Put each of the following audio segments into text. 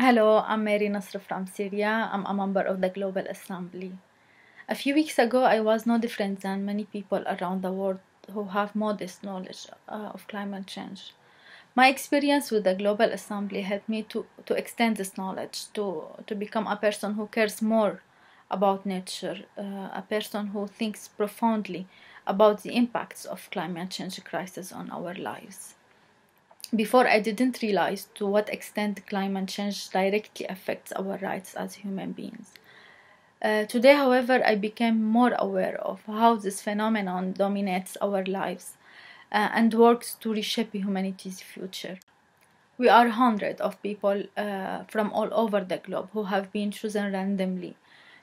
Hello, I'm Mary Nassr from Syria. I'm a member of the Global Assembly. A few weeks ago, I was no different than many people around the world who have modest knowledge of climate change. My experience with the Global Assembly helped me to extend this knowledge, to become a person who cares more about nature, a person who thinks profoundly about the impacts of climate change crisis on our lives. Before, I didn't realize to what extent climate change directly affects our rights as human beings. Today, however, I became more aware of how this phenomenon dominates our lives and works to reshape humanity's future. We are hundreds of people from all over the globe who have been chosen randomly.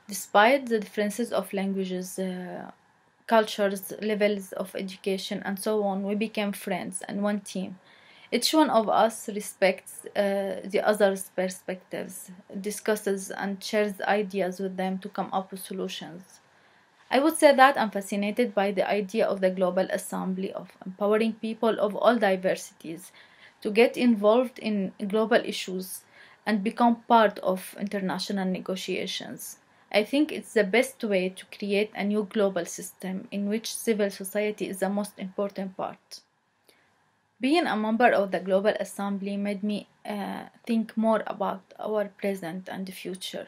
Despite the differences of languages, cultures, levels of education, and so on, we became friends and one team. Each one of us respects the other's perspectives, discusses and shares ideas with them to come up with solutions. I would say that I'm fascinated by the idea of the Global Assembly of empowering people of all diversities to get involved in global issues and become part of international negotiations. I think it's the best way to create a new global system in which civil society is the most important part. Being a member of the Global Assembly made me think more about our present and future.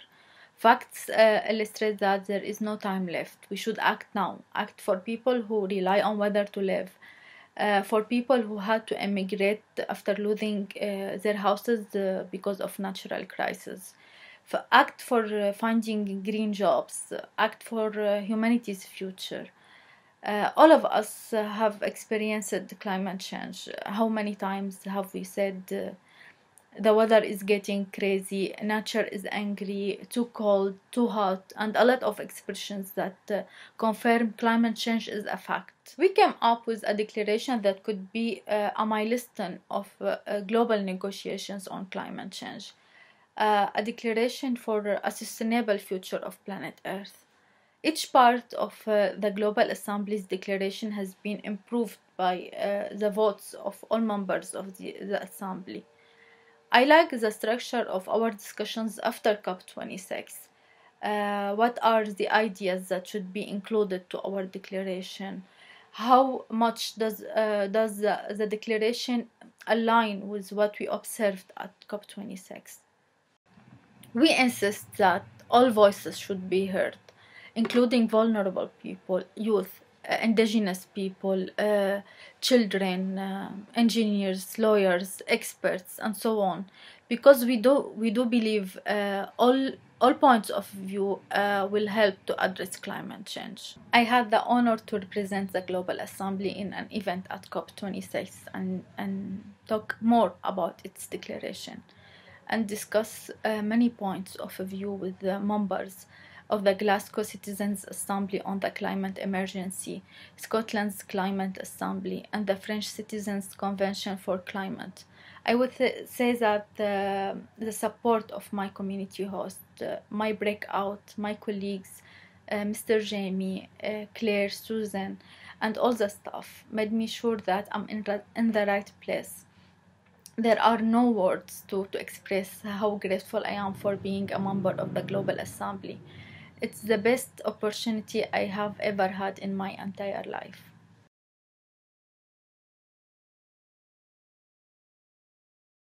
Facts illustrate that there is no time left. We should act now. Act for people who rely on weather to live, for people who had to emigrate after losing their houses because of natural crisis. Act for finding green jobs. Act for humanity's future. All of us have experienced climate change. How many times have we said the weather is getting crazy, nature is angry, too cold, too hot, and a lot of expressions that confirm climate change is a fact. We came up with a declaration that could be a milestone of global negotiations on climate change, a declaration for a sustainable future of planet Earth. Each part of the Global Assembly's declaration has been improved by the votes of all members of the Assembly. I like the structure of our discussions after COP26. What are the ideas that should be included to our declaration? How much does the declaration align with what we observed at COP26? We insist that all voices should be heard, including vulnerable people, youth, indigenous people, children, engineers, lawyers, experts, and so on, because we do believe all points of view will help to address climate change. I had the honor to represent the Global Assembly in an event at COP26 and talk more about its declaration and discuss many points of view with the members of the Glasgow Citizens' Assembly on the Climate Emergency, Scotland's Climate Assembly, and the French Citizens' Convention for Climate. I would say that the support of my community host, my breakout, my colleagues, Mr. Jamie, Claire, Susan, and all the staff made me sure that I'm in the right place. There are no words to express how grateful I am for being a member of the Global Assembly. It's the best opportunity I have ever had in my entire life.